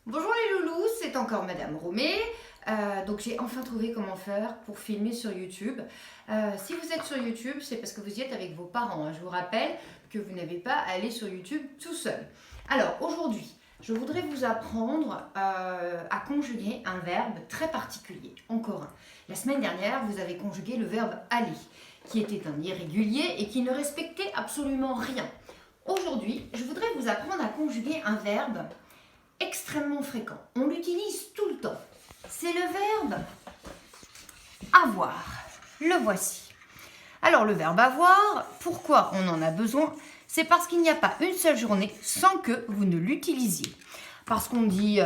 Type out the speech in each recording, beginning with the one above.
Bonjour les loulous, c'est encore Madame Romée. Donc j'ai enfin trouvé comment faire pour filmer sur YouTube. Si vous êtes sur YouTube, c'est parce que vous y êtes avec vos parents, hein. Je vous rappelle que vous n'avez pas à aller sur YouTube tout seul. Alors aujourd'hui, je voudrais vous apprendre à conjuguer un verbe très particulier, encore un. La semaine dernière, vous avez conjugué le verbe aller, qui était un irrégulier et qui ne respectait absolument rien. Aujourd'hui, je voudrais vous apprendre à conjuguer un verbe extrêmement fréquent. On l'utilise tout le temps. C'est le verbe avoir. Le voici. Alors le verbe avoir, pourquoi on en a besoin? C'est parce qu'il n'y a pas une seule journée sans que vous ne l'utilisiez. Parce qu'on dit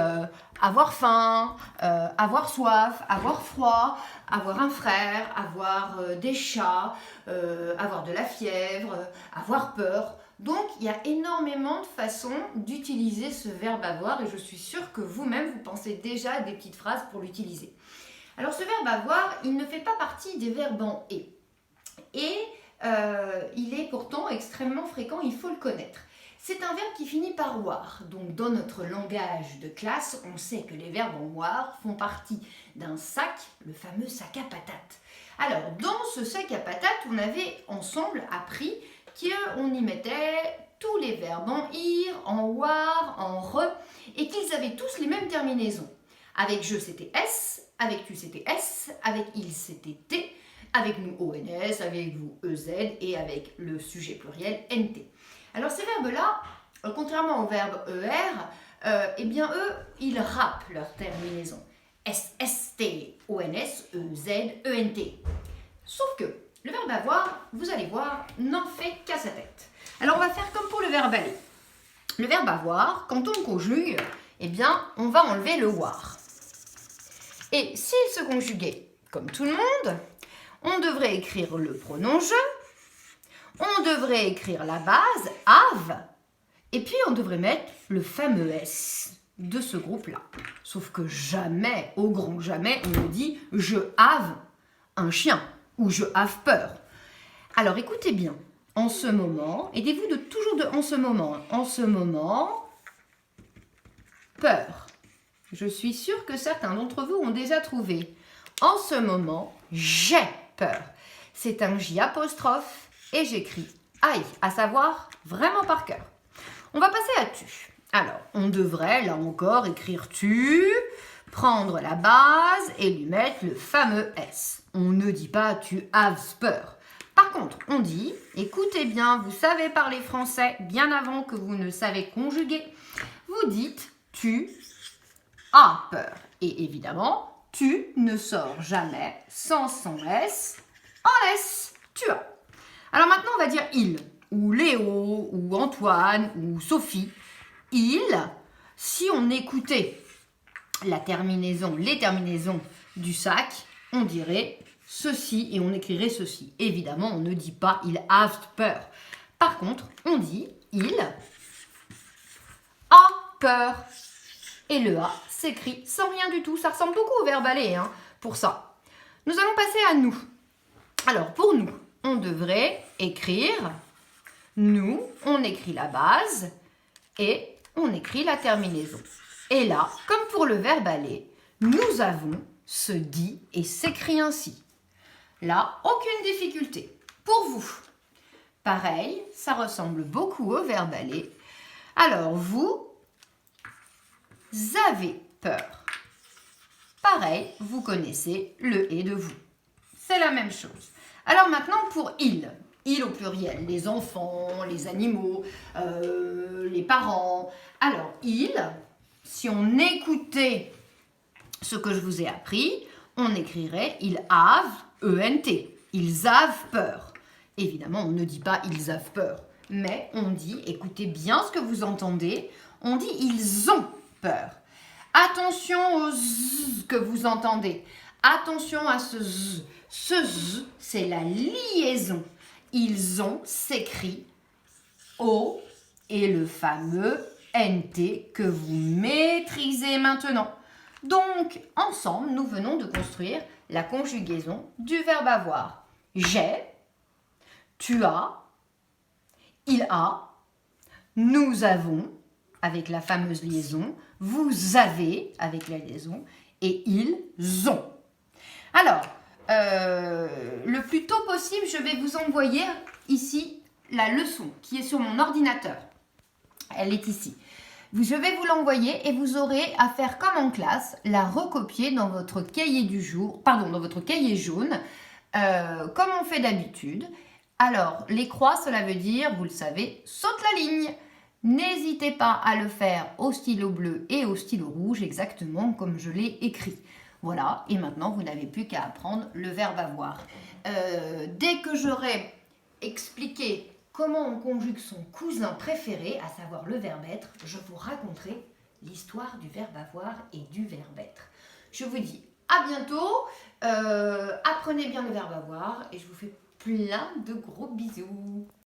avoir faim, avoir soif, avoir froid, avoir un frère, avoir des chats, avoir de la fièvre, avoir peur. Donc, il y a énormément de façons d'utiliser ce verbe avoir et je suis sûre que vous-même, vous pensez déjà à des petites phrases pour l'utiliser. Alors, ce verbe avoir, il ne fait pas partie des verbes en « et ». Et il est pourtant extrêmement fréquent, il faut le connaître. C'est un verbe qui finit par « war ». Donc, dans notre langage de classe, on sait que les verbes en « war » font partie d'un sac, le fameux sac à patates. Alors, dans ce sac à patates, on avait ensemble appris qu'on y mettait tous les verbes en ir, en war, en re, et qu'ils avaient tous les mêmes terminaisons. Avec je, c'était s, avec tu, c'était s, avec il, c'était t, avec nous, ons, avec vous, ez, et avec le sujet pluriel, nt. Alors ces verbes-là, contrairement au verbe er, eh bien eux, ils râpent leur terminaison. S, st, ons, ez, ent. Sauf que le verbe avoir, vous allez voir, n'en fait qu'à sa tête. Alors on va faire comme pour le verbe aller. Le verbe avoir, quand on le conjugue, eh bien, on va enlever le war. Et s'il se conjuguait comme tout le monde, on devrait écrire le pronom je, on devrait écrire la base, have, et puis on devrait mettre le fameux S de ce groupe-là. Sauf que jamais, au grand jamais, on ne dit je have un chien ou je have peur. Alors écoutez bien, en ce moment, aidez-vous de toujours de en ce moment, peur. Je suis sûre que certains d'entre vous ont déjà trouvé. En ce moment, j'ai peur. C'est un J apostrophe et j'écris aïe, à savoir vraiment par cœur. On va passer à tu. Alors, on devrait, là encore, écrire tu, prendre la base et lui mettre le fameux S. On ne dit pas tu have peur. Par contre, on dit, écoutez bien, vous savez parler français bien avant que vous ne savez conjuguer. Vous dites tu as peur. Et évidemment, tu ne sort jamais sans son S en S. Tu as. Alors maintenant, on va dire il, ou Léo, ou Antoine, ou Sophie. Il, si on écoutait les terminaisons du sac, on dirait ceci et on écrirait ceci. Évidemment, on ne dit pas il a peur. Par contre, on dit il a peur. Et le a s'écrit sans rien du tout. Ça ressemble beaucoup au verbe aller, hein, pour ça. Nous allons passer à nous. Alors, pour nous, on devrait écrire nous, on écrit la base et on écrit la terminaison. Et là, comme pour le verbe aller, nous avons se dit et s'écrit ainsi. Là, aucune difficulté. Pour vous, pareil, ça ressemble beaucoup au verbe aller. Alors, vous avez peur. Pareil, vous connaissez le et de vous. C'est la même chose. Alors maintenant, pour il au pluriel, les enfants, les animaux, les parents. Alors, il, si on écoutait ce que je vous ai appris, on écrirait ils have, ent, ils have peur. Évidemment, on ne dit pas ils have peur, mais on dit, écoutez bien ce que vous entendez, on dit ils ont peur. Attention au z que vous entendez. Attention à ce z. Ce z, c'est la liaison. Ils ont s'écrit O et le fameux NT que vous maîtrisez maintenant. Donc, ensemble, nous venons de construire la conjugaison du verbe avoir. J'ai, tu as, il a, nous avons, avec la fameuse liaison, Vous avez avec la liaison et ils ont. Alors, le plus tôt possible, je vais vous envoyer ici la leçon qui est sur mon ordinateur. Elle est ici. Je vais vous l'envoyer et vous aurez à faire comme en classe, la recopier dans votre cahier du jour, pardon, dans votre cahier jaune, comme on fait d'habitude. Alors, les croix, cela veut dire, vous le savez, saute la ligne. N'hésitez pas à le faire au stylo bleu et au stylo rouge, exactement comme je l'ai écrit. Voilà, et maintenant, vous n'avez plus qu'à apprendre le verbe avoir. Dès que j'aurai expliqué comment on conjugue son cousin préféré, à savoir le verbe être, je vous raconterai l'histoire du verbe avoir et du verbe être. Je vous dis à bientôt, apprenez bien le verbe avoir et je vous fais plein de gros bisous.